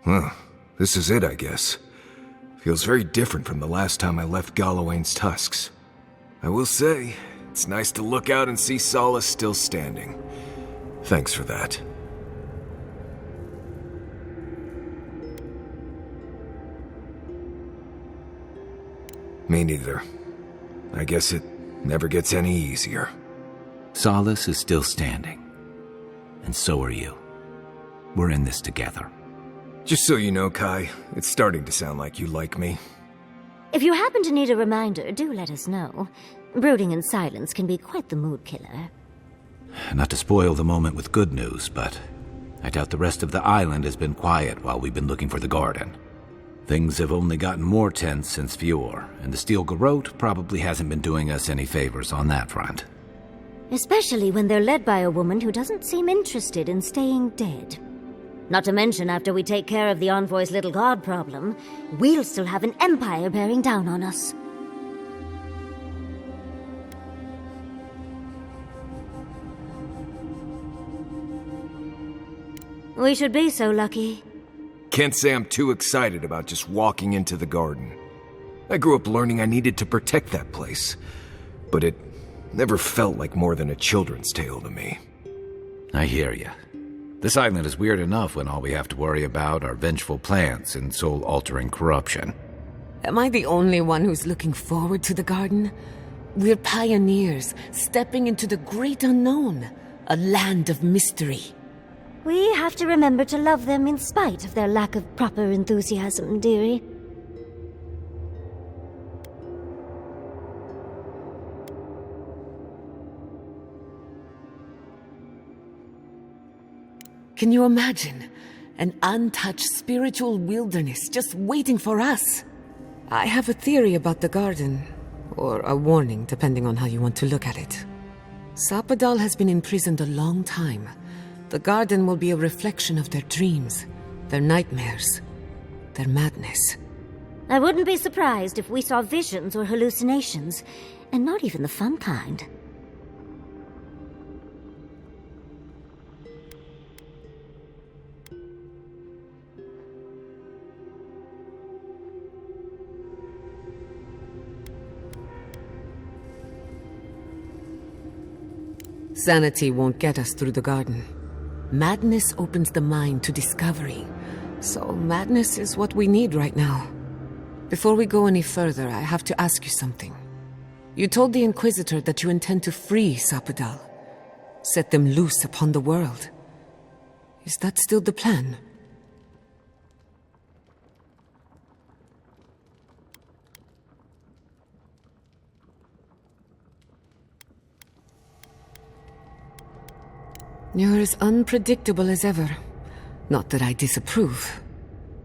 Well, this is it, I guess. Feels very different from the last time I left Galawain's tusks. I will say, it's nice to look out and see Solace still standing. Thanks for that. Me neither. I guess it never gets any easier. Solace is still standing. And so are you. We're in this together. Just so you know, Kai, it's starting to sound like you like me. If you happen to need a reminder, do let us know. Brooding in silence can be quite the mood killer. Not to spoil the moment with good news, but I doubt the rest of the island has been quiet while we've been looking for the garden. Things have only gotten more tense since Fjord, and the Steel Garrote probably hasn't been doing us any favors on that front. Especially when they're led by a woman who doesn't seem interested in staying dead. Not to mention, after we take care of the Envoy's little god problem, we'll still have an empire bearing down on us. We should be so lucky. Can't say I'm too excited about just walking into the garden. I grew up learning I needed to protect that place, but it never felt like more than a children's tale to me. I hear you. This island is weird enough when all we have to worry about are vengeful plans and soul-altering corruption. Am I the only one who's looking forward to the garden? We're pioneers, stepping into the great unknown, a land of mystery. We have to remember to love them in spite of their lack of proper enthusiasm, dearie. Can you imagine? An untouched spiritual wilderness just waiting for us. I have a theory about the garden, or a warning, depending on how you want to look at it. Sapadal has been imprisoned a long time. The garden will be a reflection of their dreams, their nightmares, their madness. I wouldn't be surprised if we saw visions or hallucinations, and not even the fun kind. Sanity won't get us through the garden. Madness opens the mind to discovery. So madness is what we need right now. Before we go any further, I have to ask you something. You told the Inquisitor that you intend to free Sapadal. Set them loose upon the world. Is that still the plan? You're as unpredictable as ever. Not that I disapprove.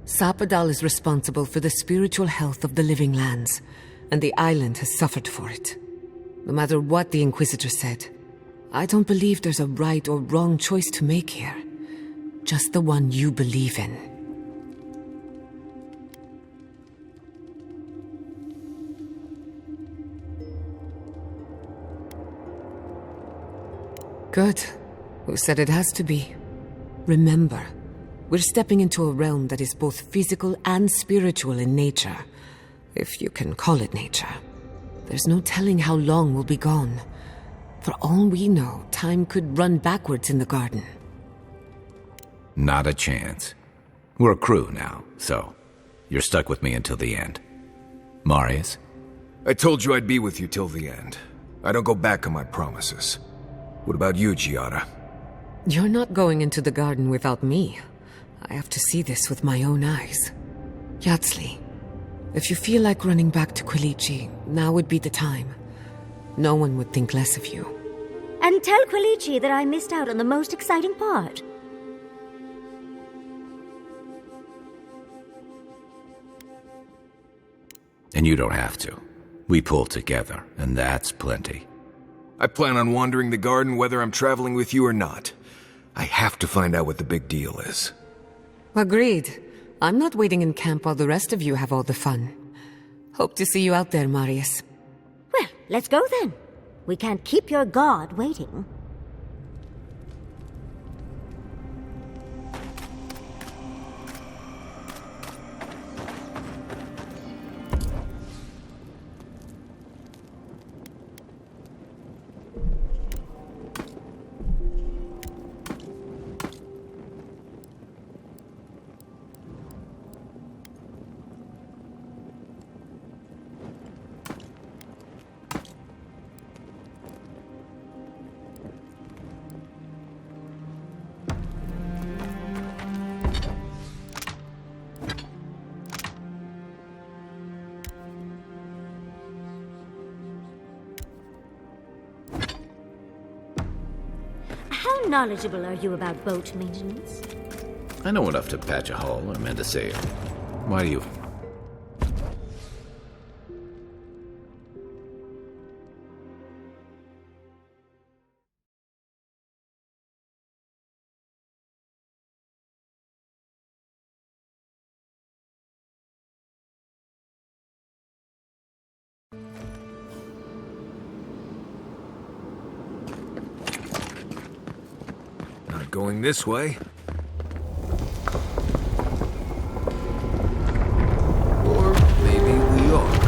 Sapadal is responsible for the spiritual health of the living lands, and the island has suffered for it. No matter what the Inquisitor said, I don't believe there's a right or wrong choice to make here. Just the one you believe in. Good. Who said it has to be? Remember, we're stepping into a realm that is both physical and spiritual in nature. If you can call it nature. There's no telling how long we'll be gone. For all we know, time could run backwards in the garden. Not a chance. We're a crew now, so you're stuck with me until the end. Marius? I told you I'd be with you till the end. I don't go back on my promises. What about you, Giada? You're not going into the garden without me. I have to see this with my own eyes. Yatsli, if you feel like running back to Quilici, now would be the time. No one would think less of you. And tell Quilici that I missed out on the most exciting part. And you don't have to. We pull together, and that's plenty. I plan on wandering the garden whether I'm traveling with you or not. I have to find out what the big deal is. Agreed. I'm not waiting in camp while the rest of you have all the fun. Hope to see you out there, Marius. Well, let's go then. We can't keep your god waiting. How knowledgeable are you about boat maintenance? I know enough to patch a hull or mend a sail. Why do you... Not going this way. Or maybe we are.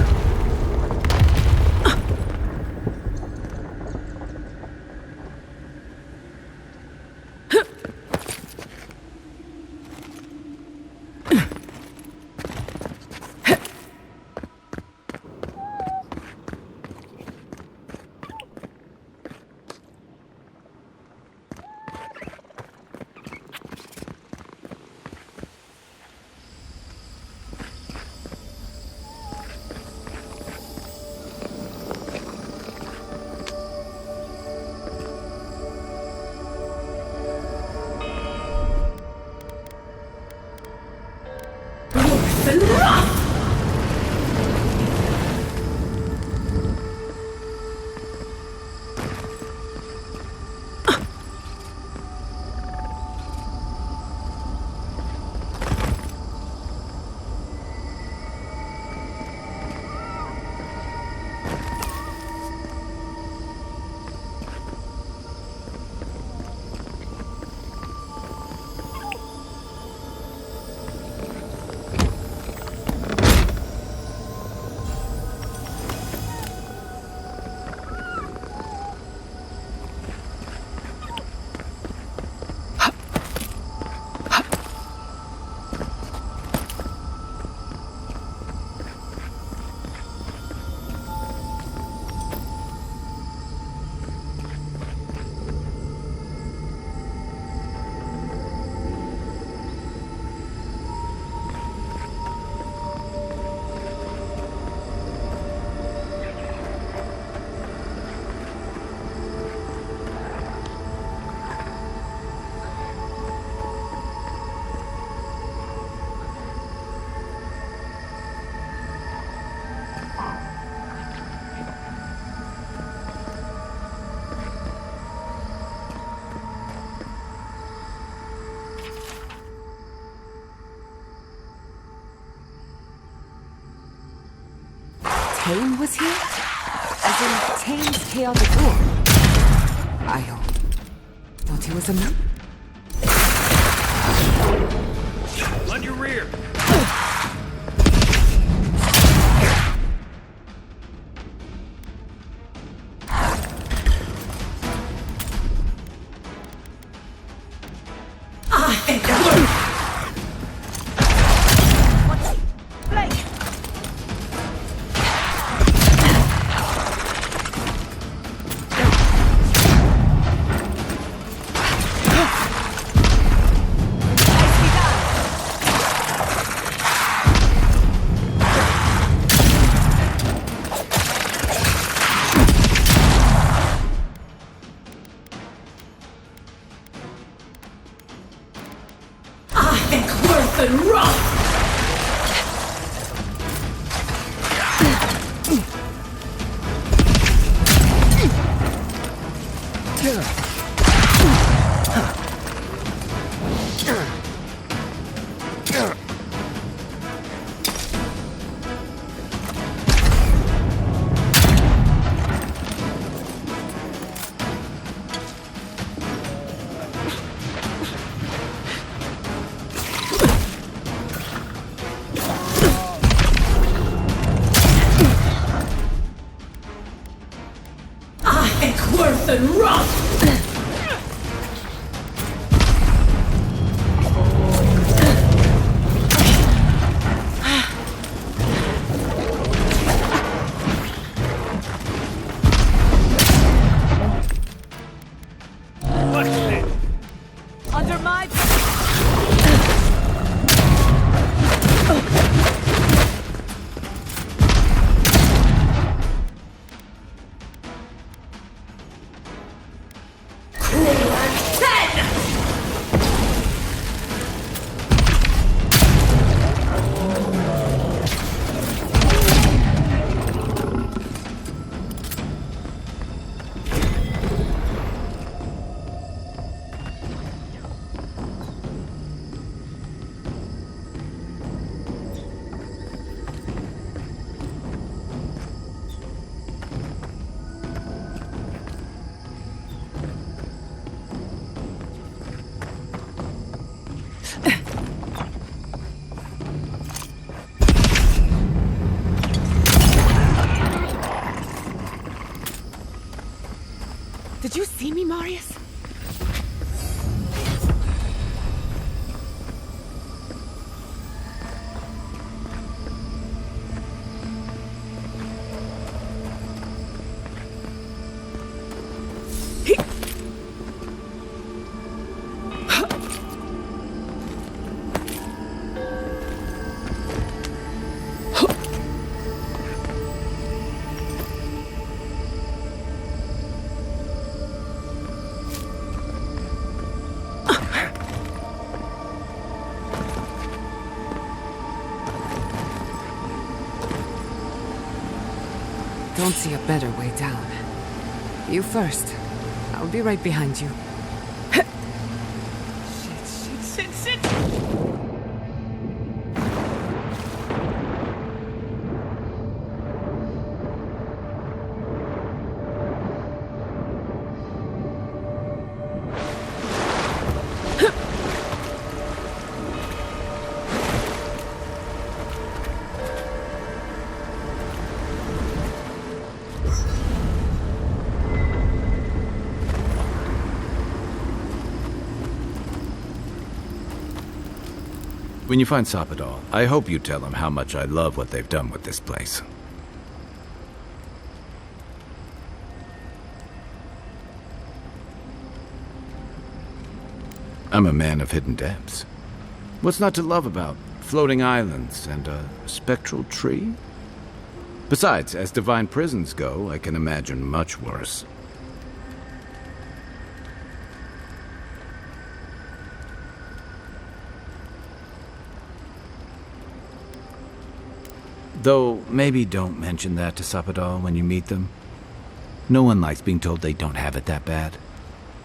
Tane was here? As in Tane's chaotic war? I thought he was a man. On your rear! Worth and rough! Did you see me, Marius? Don't see a better way down. You first. I'll be right behind you. Shit. When you find Sapadal, I hope you tell him how much I love what they've done with this place. I'm a man of hidden depths. What's not to love about floating islands and a spectral tree? Besides, as divine prisons go, I can imagine much worse. Though, maybe don't mention that to Sapadal when you meet them. No one likes being told they don't have it that bad.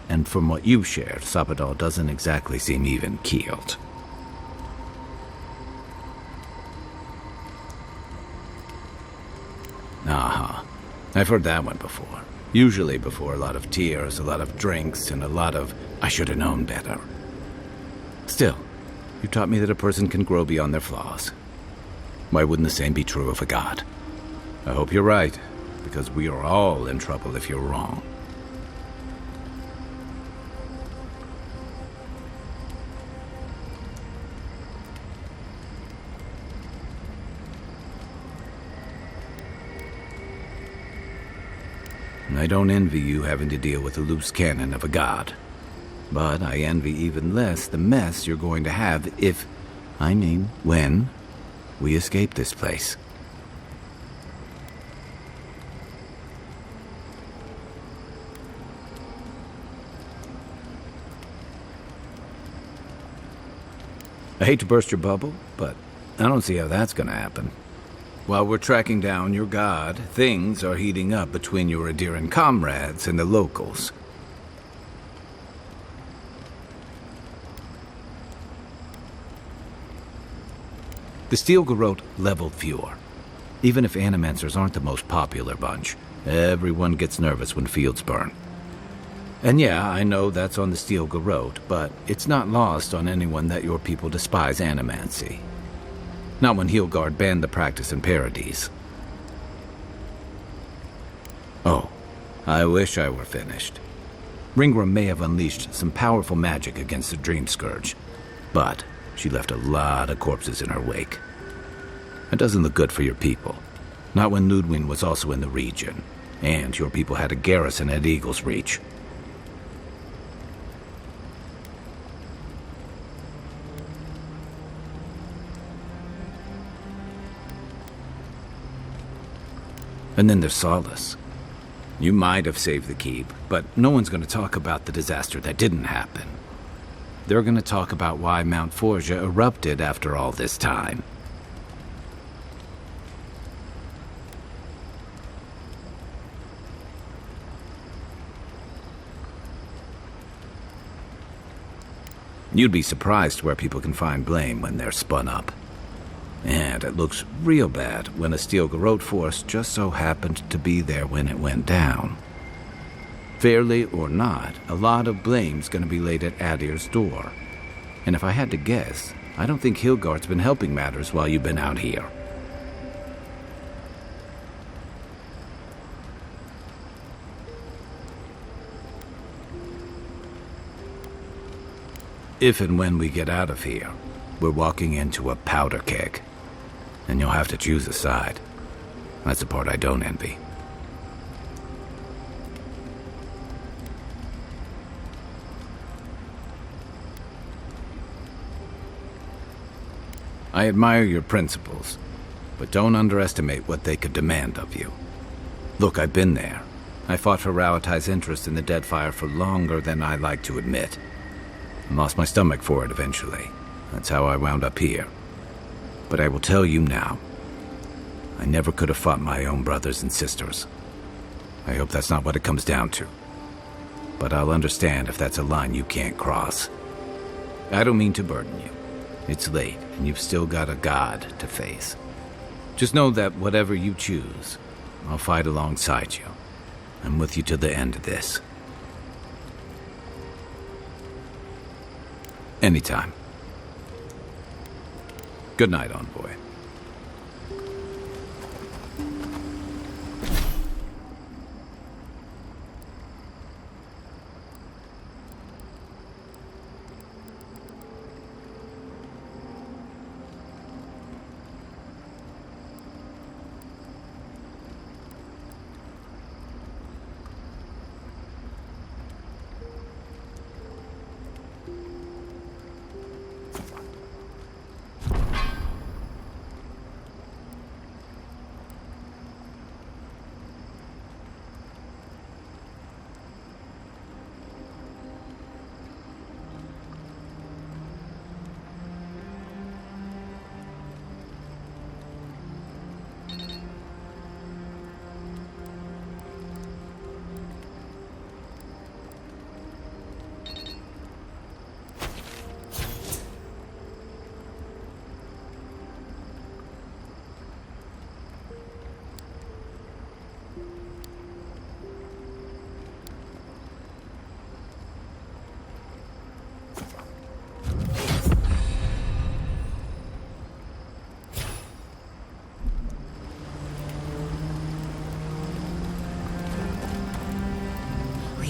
And from what you've shared, Sapadal doesn't exactly seem even-keeled. Aha. I've heard that one before. Usually before a lot of tears, a lot of drinks, and a lot of, I should have known better. Still, you taught me that a person can grow beyond their flaws. Why wouldn't the same be true of a god? I hope you're right, because we are all in trouble if you're wrong. I don't envy you having to deal with the loose cannon of a god. But I envy even less the mess you're going to have when we escape this place. I hate to burst your bubble, but I don't see how that's gonna happen. While we're tracking down your god, things are heating up between your Aedyran comrades and the locals. The Steel Garrote leveled fewer. Even if Animancers aren't the most popular bunch, everyone gets nervous when fields burn. And yeah, I know that's on the Steel Garrote, but it's not lost on anyone that your people despise Animancy. Not when Heelgard banned the practice in Paradise. Oh, I wish I were finished. Ringram may have unleashed some powerful magic against the Dreamscourge, but she left a lot of corpses in her wake. It doesn't look good for your people. Not when Ludwig was also in the region, and your people had a garrison at Eagle's Reach. And then there's Solace. You might have saved the keep, but no one's going to talk about the disaster that didn't happen. They're going to talk about why Mount Forja erupted after all this time. You'd be surprised where people can find blame when they're spun up. And it looks real bad when a Steel Garrote force just so happened to be there when it went down. Fairly or not, a lot of blame's gonna be laid at Aedyr's door. And if I had to guess, I don't think Heelgard's been helping matters while you've been out here. If and when we get out of here, we're walking into a powder keg. And you'll have to choose a side. That's the part I don't envy. I admire your principles, but don't underestimate what they could demand of you. Look, I've been there. I fought for Ralati's interest in the Deadfire for longer than I like to admit. And lost my stomach for it eventually. That's how I wound up here. But I will tell you now, I never could have fought my own brothers and sisters. I hope that's not what it comes down to. But I'll understand if that's a line you can't cross. I don't mean to burden you. It's late, and you've still got a god to face. Just know that whatever you choose, I'll fight alongside you. I'm with you to the end of this. Anytime. Good night, Envoy.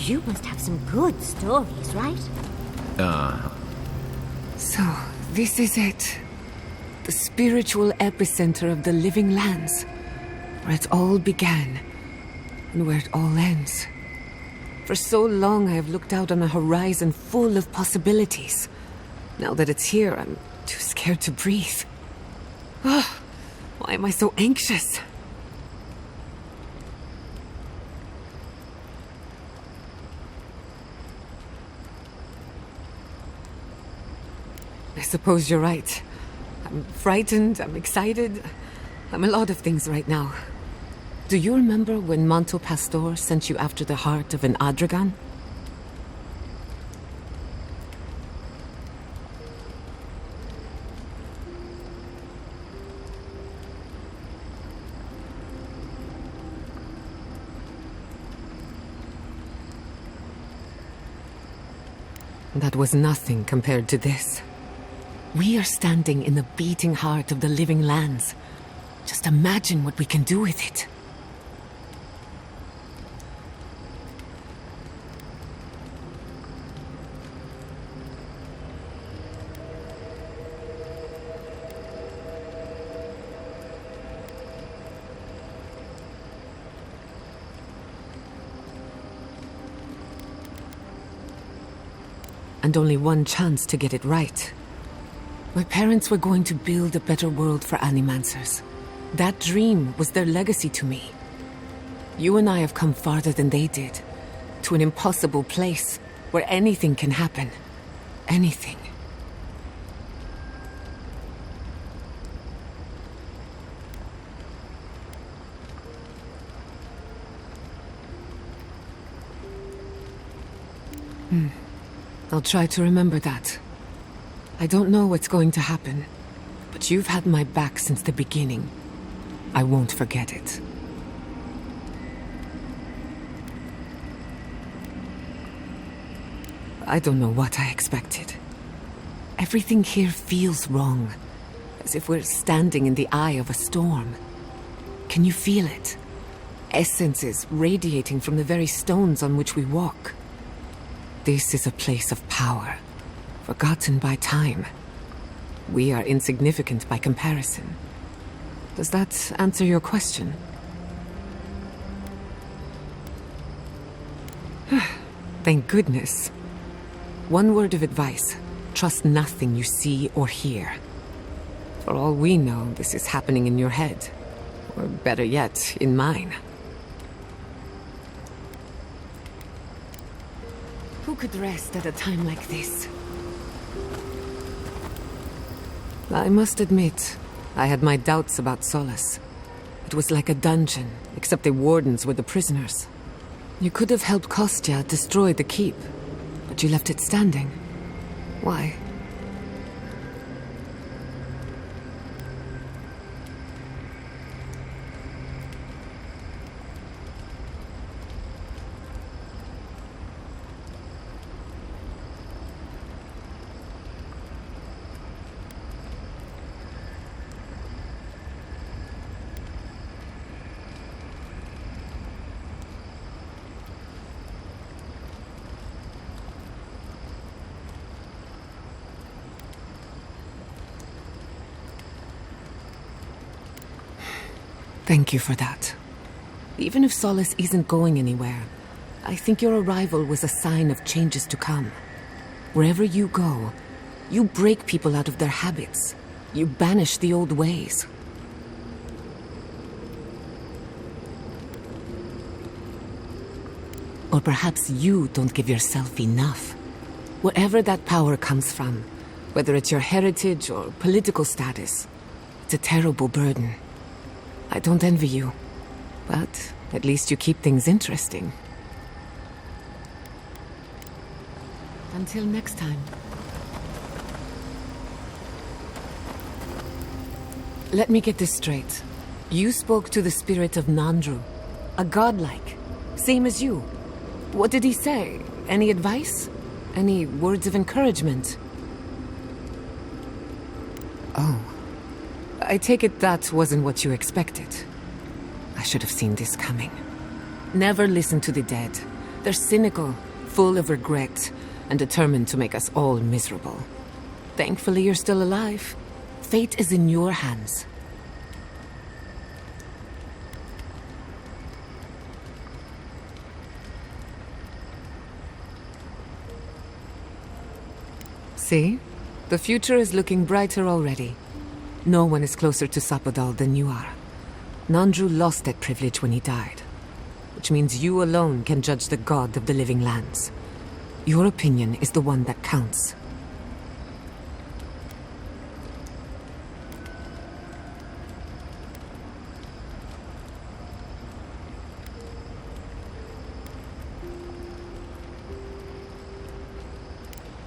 You must have some good stories, right? So, this is it. The spiritual epicenter of the living lands. Where it all began. And where it all ends. For so long I have looked out on a horizon full of possibilities. Now that it's here, I'm too scared to breathe. Oh, why am I so anxious? I suppose you're right. I'm frightened, I'm excited. I'm a lot of things right now. Do you remember when Manto Pastor sent you after the heart of an Adragan? That was nothing compared to this. We are standing in the beating heart of the living lands. Just imagine what we can do with it. And only one chance to get it right. My parents were going to build a better world for Animancers. That dream was their legacy to me. You and I have come farther than they did. To an impossible place where anything can happen. Anything. I'll try to remember that. I don't know what's going to happen, but you've had my back since the beginning. I won't forget it. I don't know what I expected. Everything here feels wrong, as if we're standing in the eye of a storm. Can you feel it? Essences radiating from the very stones on which we walk. This is a place of power. forgotten by time. We are insignificant by comparison. Does that answer your question? Thank goodness. One word of advice. Trust nothing you see or hear. For all we know, this is happening in your head. Or better yet, in mine. Who could rest at a time like this? I must admit, I had my doubts about Solace. It was like a dungeon, except the wardens were the prisoners. You could have helped Kostya destroy the keep, but you left it standing. Why? Thank you for that. Even if Solace isn't going anywhere, I think your arrival was a sign of changes to come. Wherever you go, you break people out of their habits. You banish the old ways. Or perhaps you don't give yourself enough. Wherever that power comes from, whether it's your heritage or political status, it's a terrible burden. I don't envy you, but at least you keep things interesting. Until next time. Let me get this straight. You spoke to the spirit of Nandru, a godlike, same as you. What did he say? Any advice? Any words of encouragement? Oh. I take it that wasn't what you expected. I should have seen this coming. Never listen to the dead. They're cynical, full of regret, and determined to make us all miserable. Thankfully, you're still alive. Fate is in your hands. See? The future is looking brighter already. No one is closer to Sapodal than you are. Nandru lost that privilege when he died, which means you alone can judge the god of the living lands. Your opinion is the one that counts.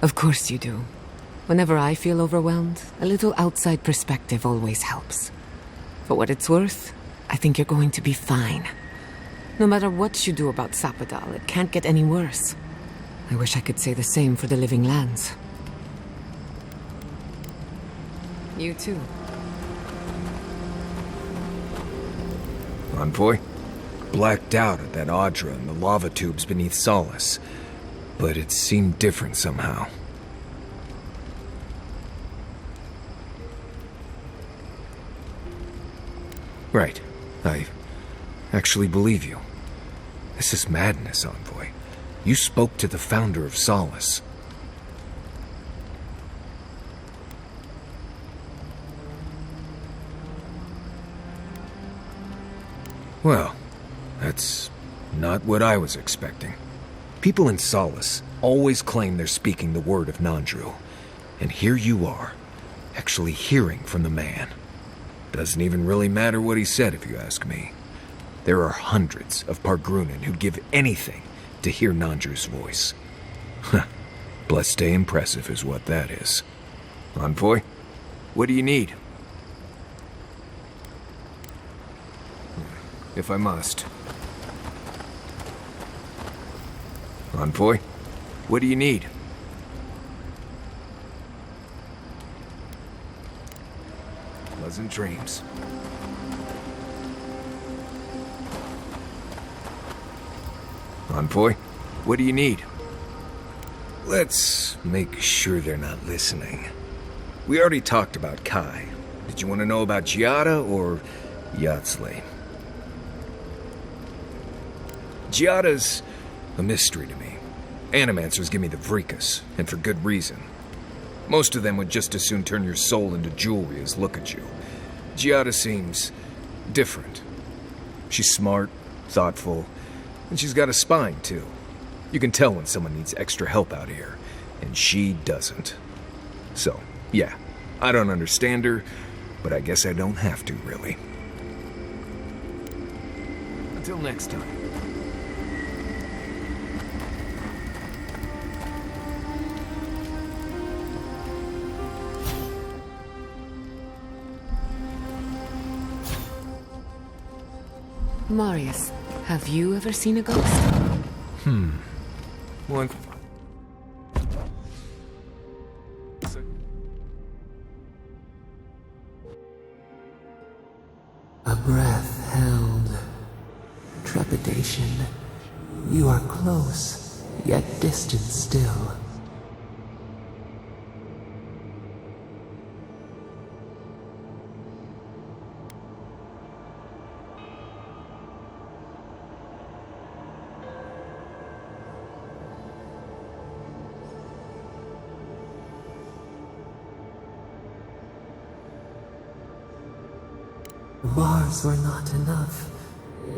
Of course you do. Whenever I feel overwhelmed, a little outside perspective always helps. For what it's worth, I think you're going to be fine. No matter what you do about Sapodal, it can't get any worse. I wish I could say the same for the living lands. You too. Envoy? Blacked out at that Aedyr and the lava tubes beneath Solace. But it seemed different somehow. Right. I actually believe you. This is madness, Envoy. You spoke to the founder of Solace. Well, that's not what I was expecting. People in Solace always claim they're speaking the word of Nandru. And here you are, actually hearing from the man. Doesn't even really matter what he said, if you ask me. There are hundreds of Pargrunen who'd give anything to hear Nandru's voice. Blessed day impressive is what that is. Envoy, what do you need? If I must. Envoy, what do you need? Pleasant dreams. Envoy, what do you need? Let's make sure they're not listening. We already talked about Kai. Did you want to know about Giada or Yatsley? Giada's a mystery to me. Animancers give me the vricus, and for good reason. Most of them would just as soon turn your soul into jewelry as look at you. Giada seems different. She's smart, thoughtful, and she's got a spine, too. You can tell when someone needs extra help out here, and she doesn't. So, yeah, I don't understand her, but I guess I don't have to, really. Until next time. Marius, have you ever seen a ghost? One. A breath held. Trepidation. You are close, yet distant still. The bars were not enough.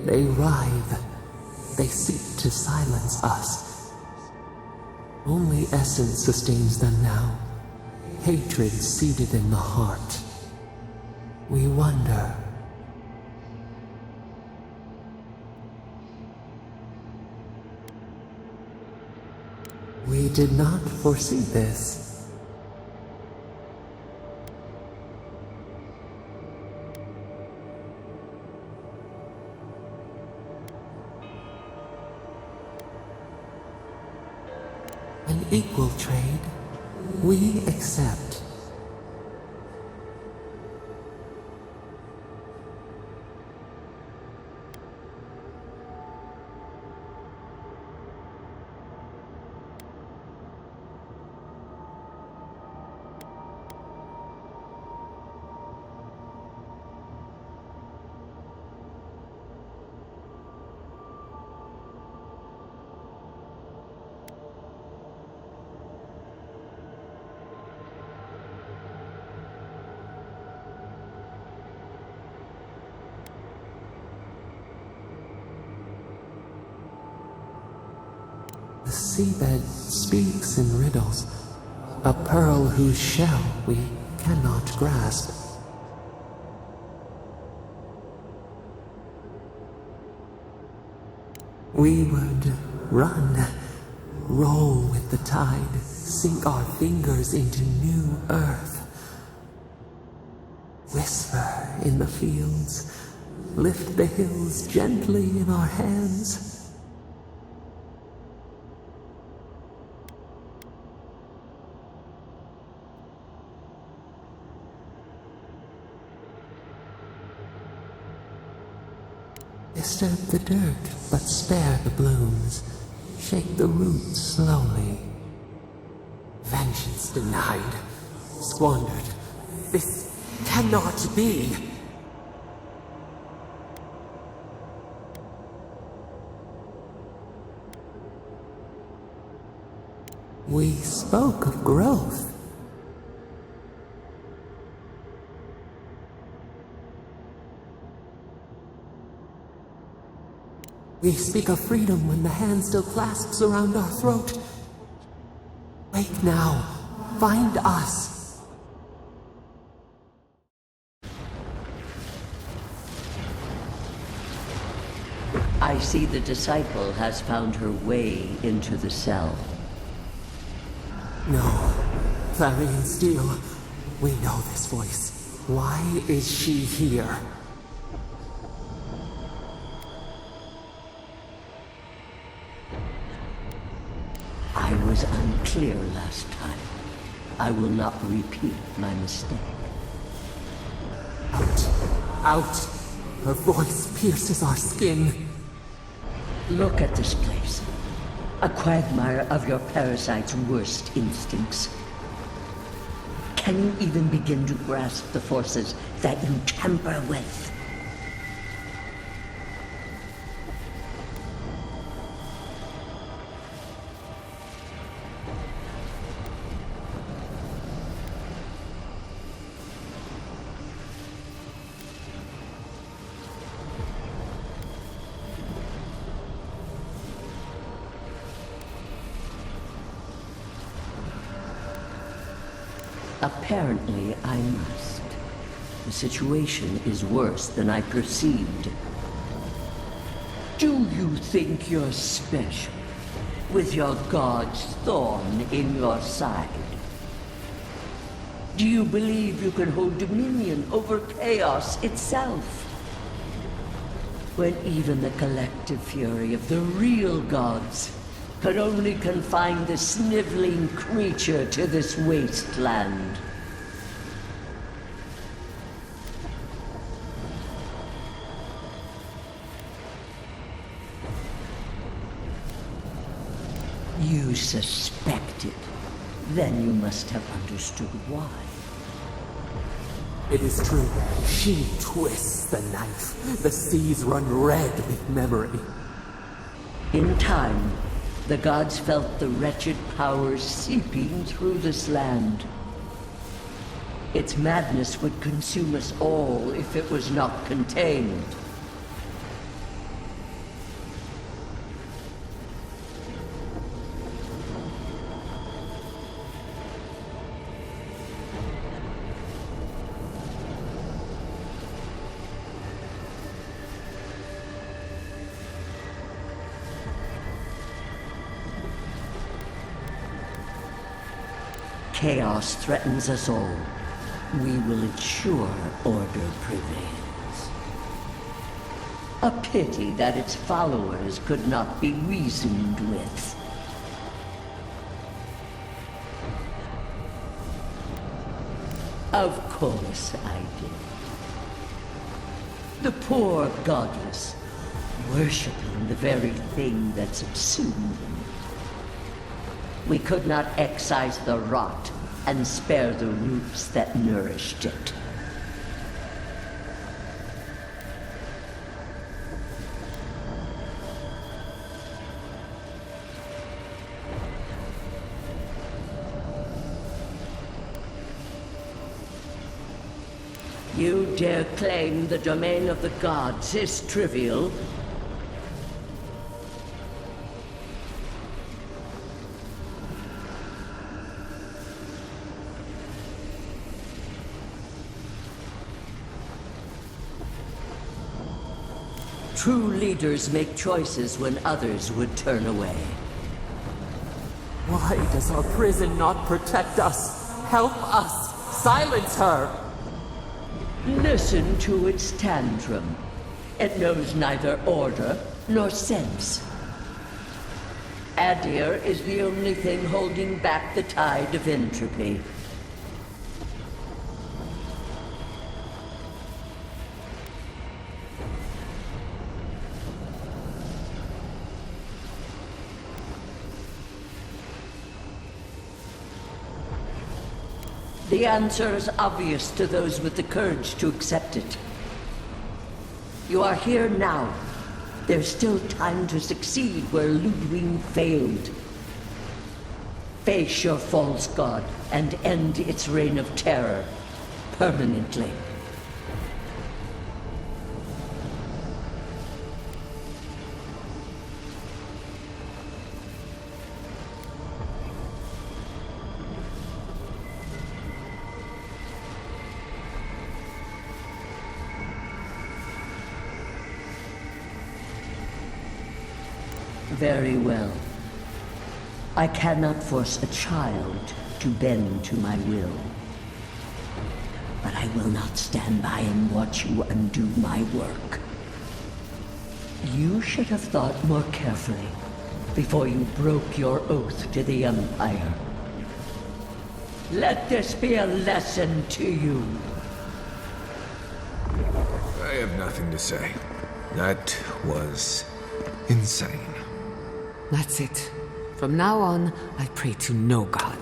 They writhe. They seek to silence us. Only essence sustains them now. Hatred seated in the heart. We wonder. We did not foresee this. An equal trade, we accept. The seabed speaks in riddles, a pearl whose shell we cannot grasp. We would run, roll with the tide, sink our fingers into new earth. Whisper in the fields, lift the hills gently in our hands. Disturb the dirt, but spare the blooms. Shake the roots slowly. Vengeance denied, squandered. This cannot be. We spoke of growth. We speak of freedom when the hand still clasps around our throat. Wake now. Find us. I see the disciple has found her way into the cell. No. Clarion Steel. We know this voice. Why is she here? I was unclear last time. I will not repeat my mistake. Out. Out. Her voice pierces our skin. Look at this place. A quagmire of your parasite's worst instincts. Can you even begin to grasp the forces that you tamper with? Apparently, I must. The situation is worse than I perceived. Do you think you're special, with your god's thorn in your side? Do you believe you can hold dominion over chaos itself? When even the collective fury of the real gods could only confine the sniveling creature to this wasteland. You suspected. Then you must have understood why. It is true. She twists the knife. The seas run red with memory. In time, the gods felt the wretched powers seeping through this land. Its madness would consume us all if it was not contained. Chaos threatens us all. We will ensure order prevails. A pity that its followers could not be reasoned with. Of course I did. The poor godless, worshipping the very thing that subsumed them. We could not excise the rot and spare the roots that nourished it. You dare claim the domain of the gods is trivial? True leaders make choices when others would turn away. Why does our prison not protect us? Help us! Silence her! Listen to its tantrum. It knows neither order nor sense. Aedyr is the only thing holding back the tide of entropy. The answer is obvious to those with the courage to accept it. You are here now. There's still time to succeed where Ludwig failed. Face your false god and end its reign of terror permanently. Very well. I cannot force a child to bend to my will. But I will not stand by and watch you undo my work. You should have thought more carefully before you broke your oath to the Empire. Let this be a lesson to you. I have nothing to say. That was insane. That's it. From now on, I pray to no god.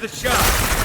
The shot.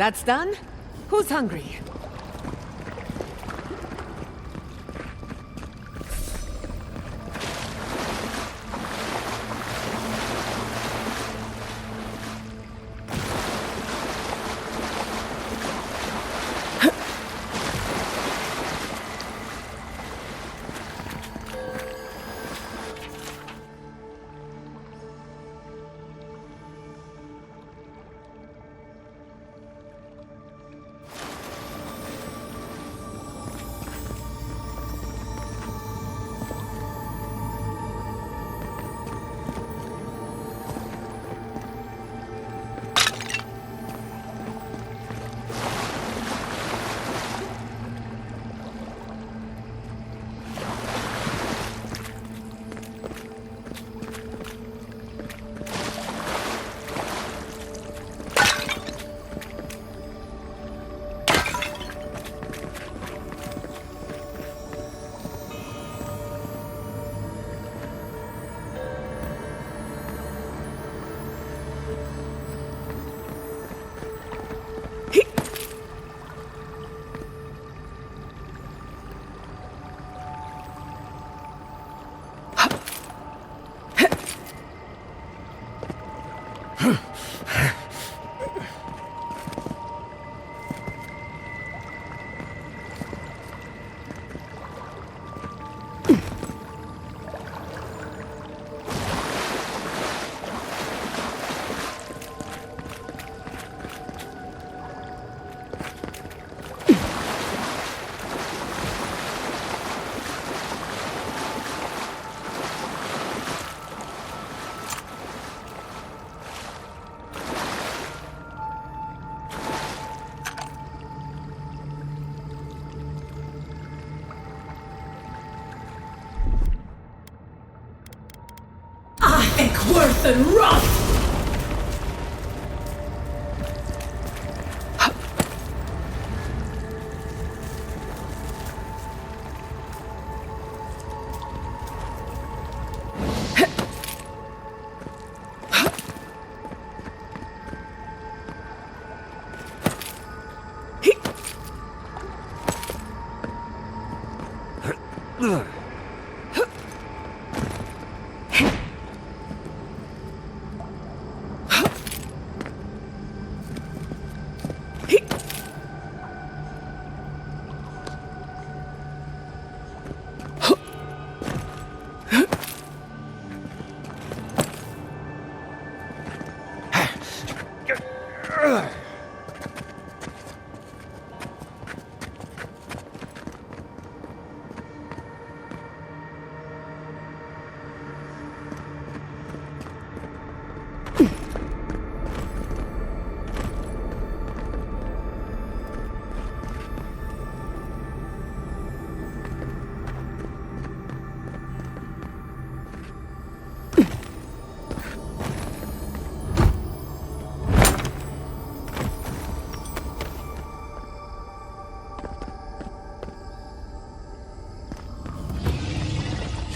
That's done? Who's hungry? Worth and rough!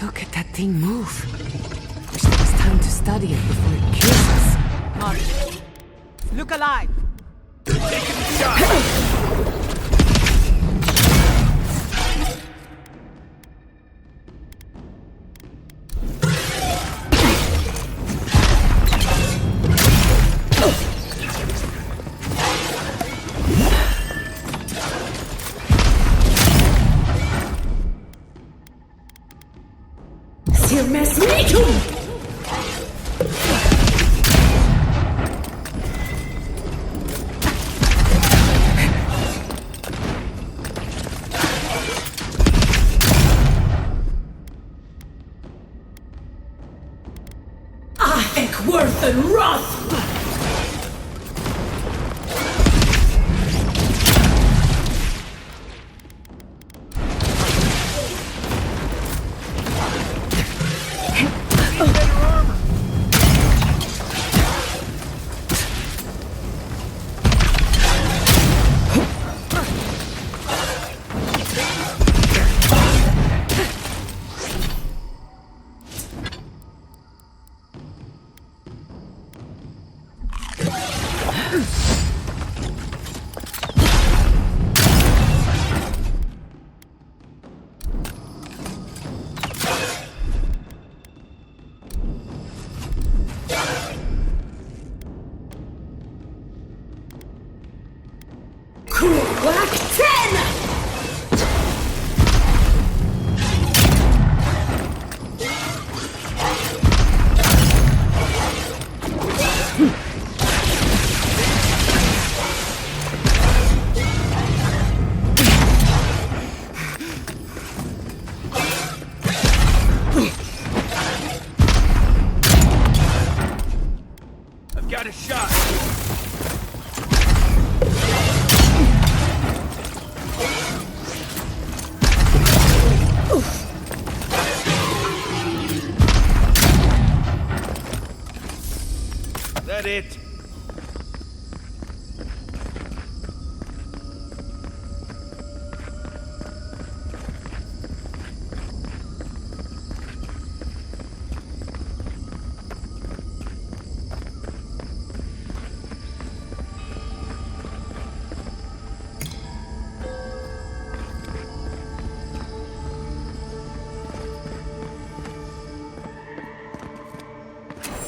Look at that thing move. Wish there was time to study it before it kills us. Mark, look alive! Got a shot. That it?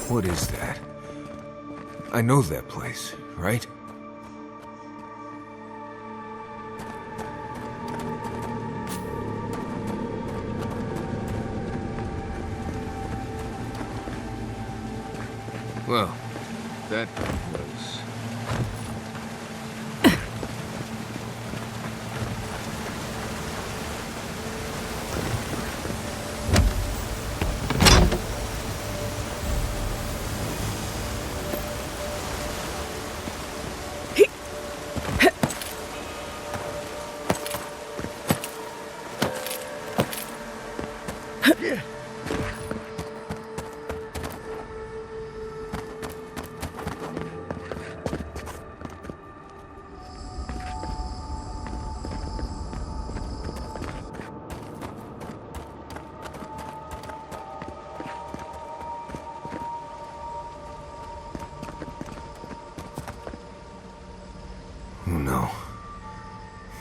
What is that? I know that place, right? Well, that was...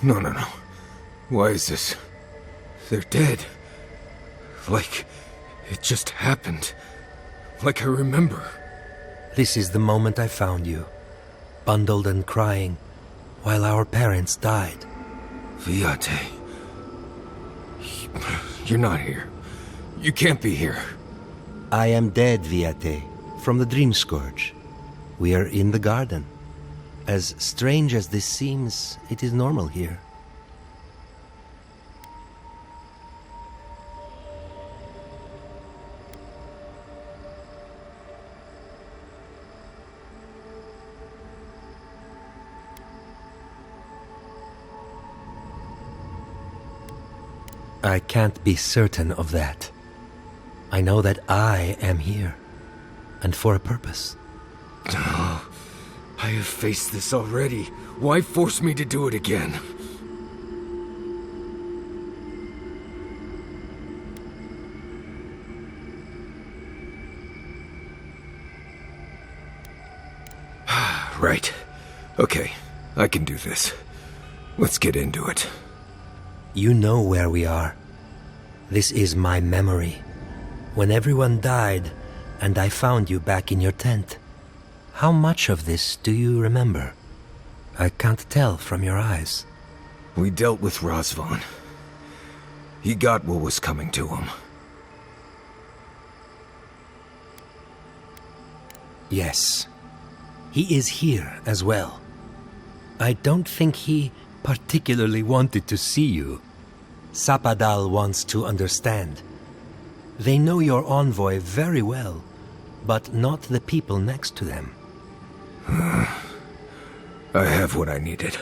No. Why is this? They're dead. Like, it just happened. Like I remember. This is the moment I found you, bundled and crying, while our parents died. Viate. You're not here. You can't be here. I am dead, Viate, from the Dreamscourge. We are in the garden. As strange as this seems, it is normal here. I can't be certain of that. I know that I am here, and for a purpose. I have faced this already. Why force me to do it again? Right. Okay, I can do this. Let's get into it. You know where we are. This is my memory. When everyone died, and I found you back in your tent. How much of this do you remember? I can't tell from your eyes. We dealt with Razvan. He got what was coming to him. Yes. He is here as well. I don't think he particularly wanted to see you. Sapadal wants to understand. They know your envoy very well, but not the people next to them. I have what I needed.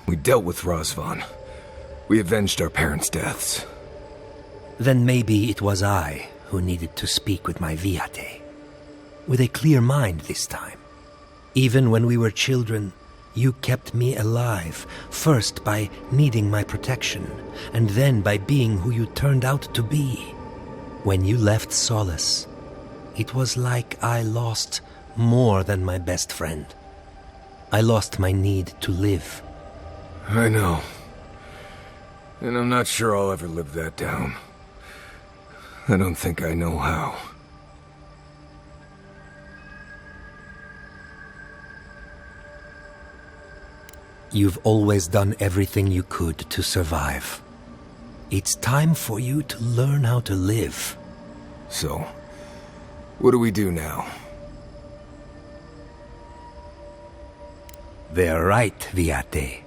We dealt with Razvan. We avenged our parents' deaths. Then maybe it was I who needed to speak with my Viate. With a clear mind this time. Even when we were children, you kept me alive, first by needing my protection, and then by being who you turned out to be. When you left Solace, it was like I lost more than my best friend. I lost my need to live. I know. And I'm not sure I'll ever live that down. I don't think I know how. You've always done everything you could to survive. It's time for you to learn how to live. So, what do we do now? They're right, Viate.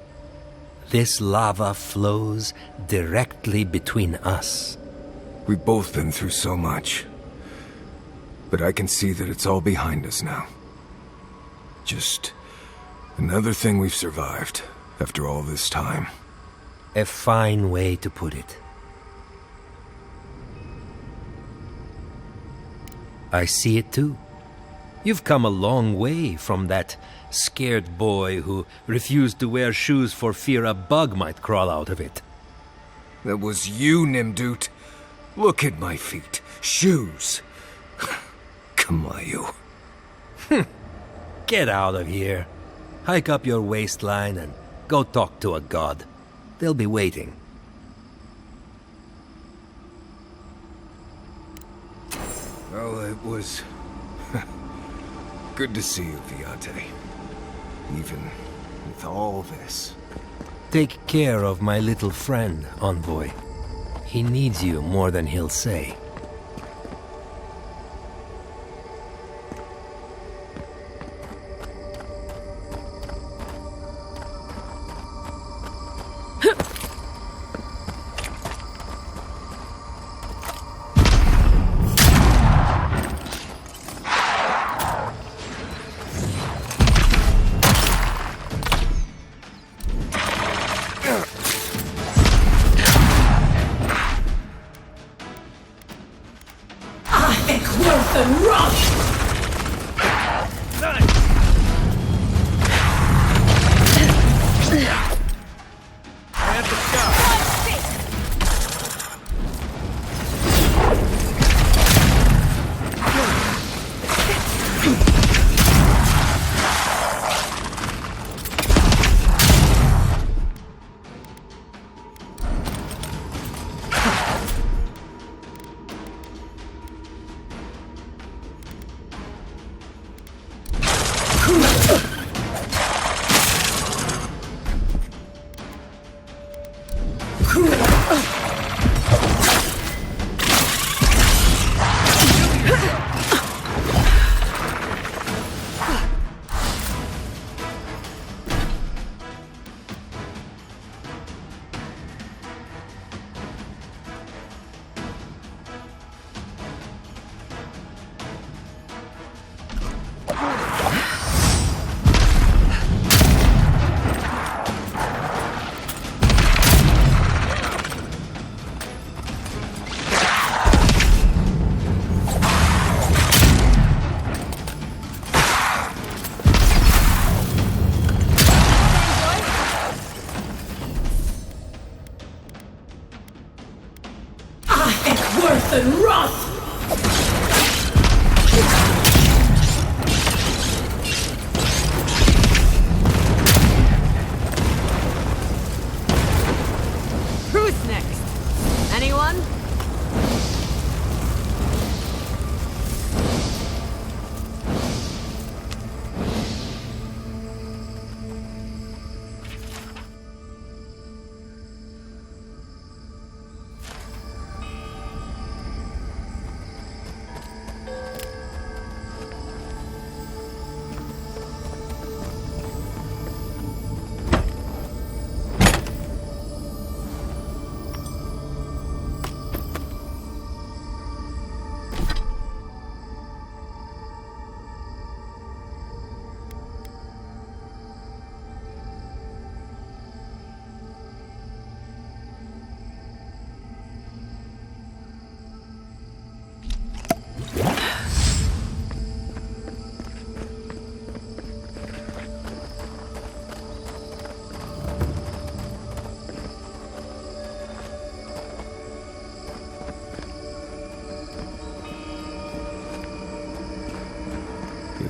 This lava flows directly between us. We've both been through so much. But I can see that it's all behind us now. Just another thing we've survived after all this time. A fine way to put it. I see it too. You've come a long way from that scared boy who refused to wear shoes for fear a bug might crawl out of it. That was you, Nimdut. Look at my feet. Shoes. Kamayu. Get out of here. Hike up your waistline and go talk to a god. They'll be waiting. Well, it was good to see you, Viate. Even with all this. Take care of my little friend, Envoy. He needs you more than he'll say.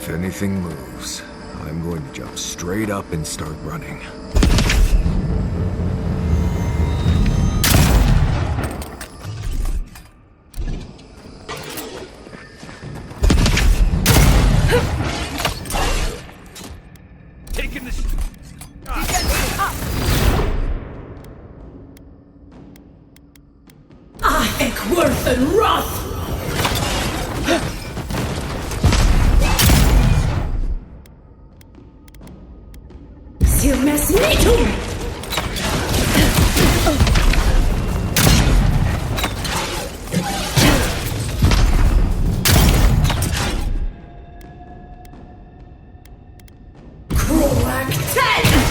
If anything moves, I'm going to jump straight up and start running. Taking this. Eckworth and Roth! Silmes Mitum! Kroak 10!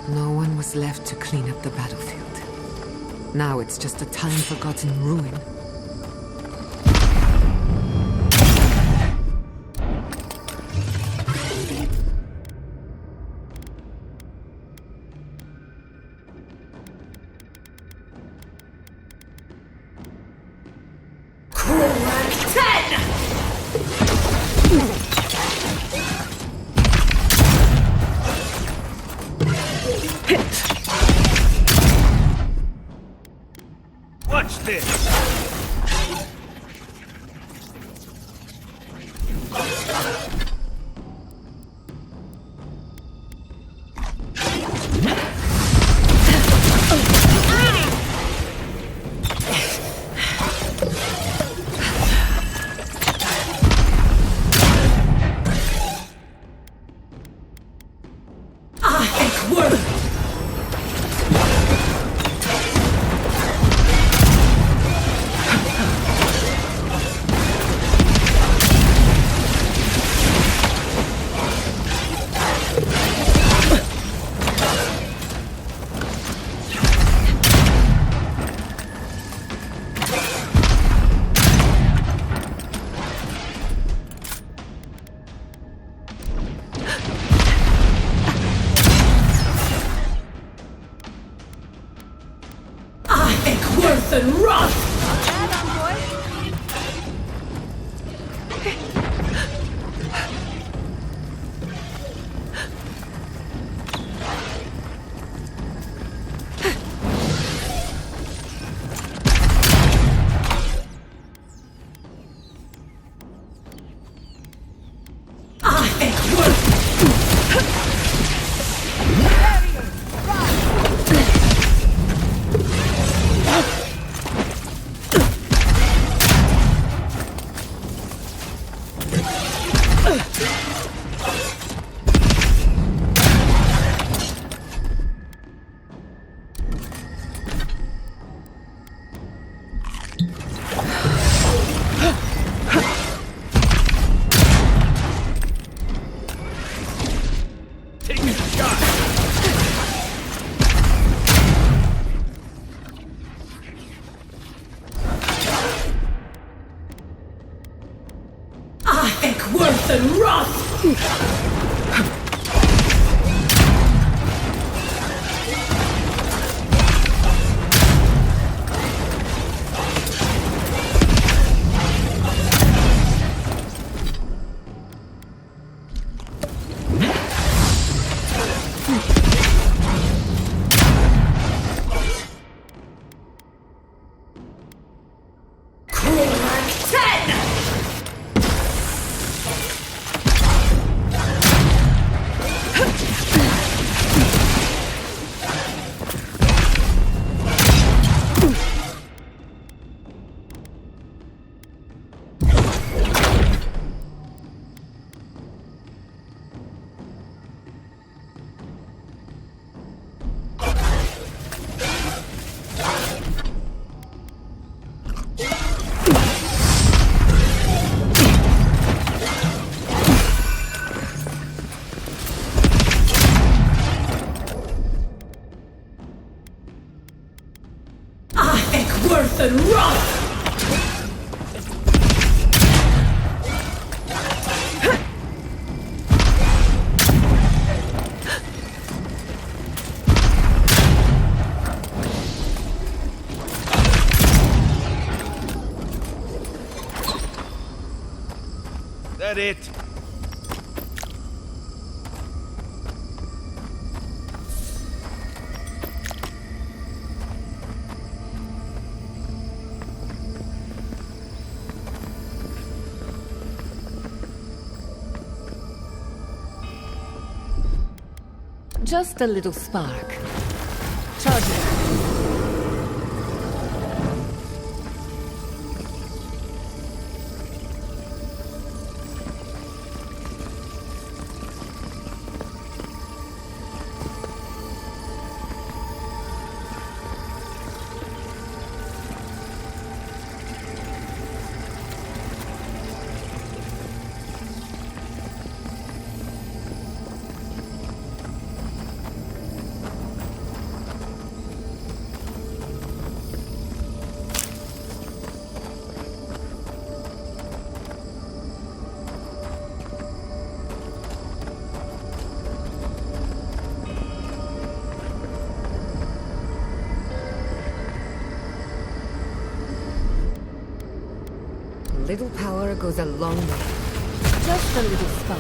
No one was left to clean up the battlefield. Now it's just a time-forgotten ruin. Watch this! and run! that it? Just a little spark. Charge it. Little power goes a long way. Just a little spark.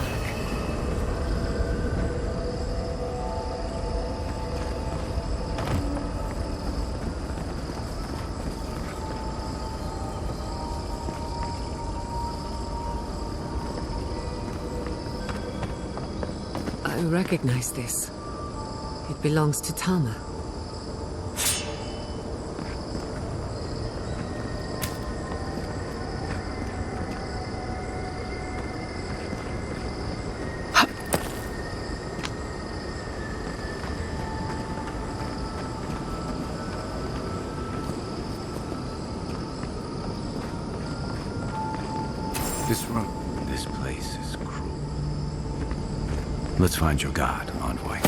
I recognize this. It belongs to Tama. This place is cruel. Let's find your god, Envoy.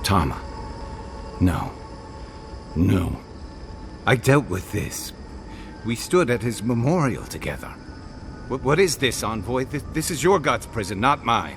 Tama. No. No. I dealt with this. We stood at his memorial together. What is this, Envoy? This is your god's prison, not mine.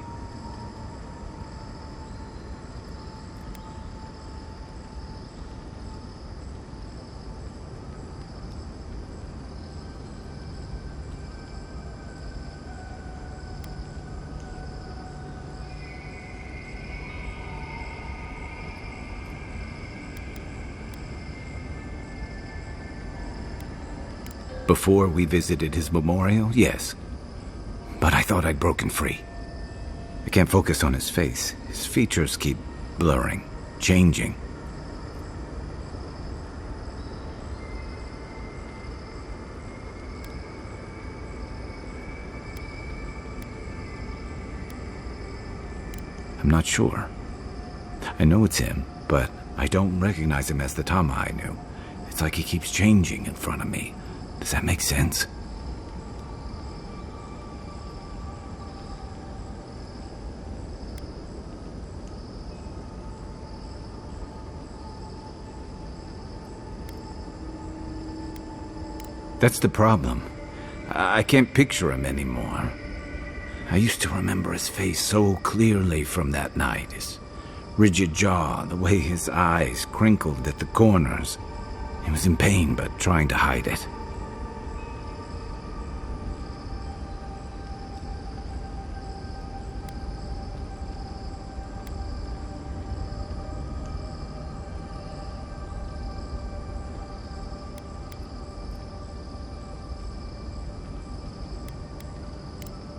Before we visited his memorial, yes. But I thought I'd broken free. I can't focus on his face. His features keep blurring, changing. I'm not sure. I know it's him, but I don't recognize him as the Tama I knew. It's like he keeps changing in front of me. Does that make sense? That's the problem. I can't picture him anymore. I used to remember his face so clearly from that night. His rigid jaw, the way his eyes crinkled at the corners. He was in pain, but trying to hide it.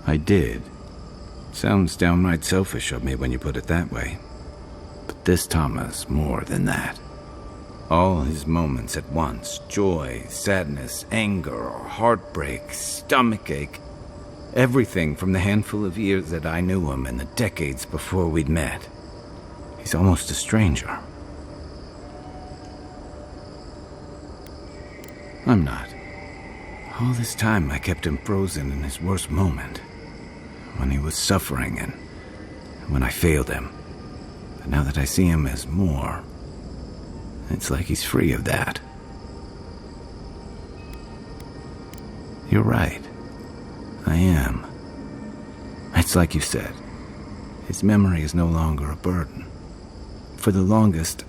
I did. Sounds downright selfish of me when you put it that way. But this Tama's more than that. All his moments at once, joy, sadness, anger, or heartbreak, stomachache, everything from the handful of years that I knew him and the decades before we'd met. He's almost a stranger. I'm not. All this time I kept him frozen in his worst moment. When he was suffering and when I failed him. But now that I see him as more, it's like he's free of that. You're right. I am. It's like you said. His memory is no longer a burden. For the longest,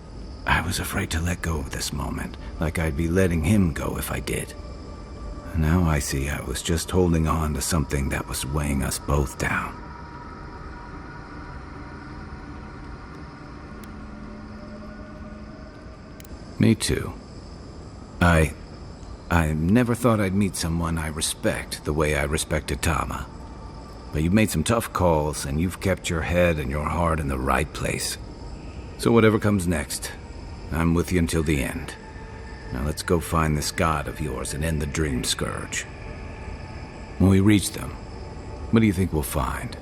I was afraid to let go of this moment, like I'd be letting him go if I did. And now I see I was just holding on to something that was weighing us both down. Me too. I never thought I'd meet someone I respect the way I respected Tama. But you've made some tough calls, and you've kept your head and your heart in the right place. So whatever comes next, I'm with you until the end. Now let's go find this god of yours and end the Dreamscourge. When we reach them, what do you think we'll find?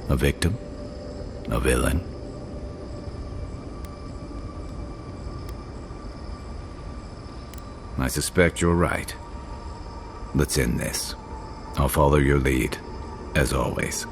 A victim? A villain? I suspect you're right. Let's end this. I'll follow your lead, as always.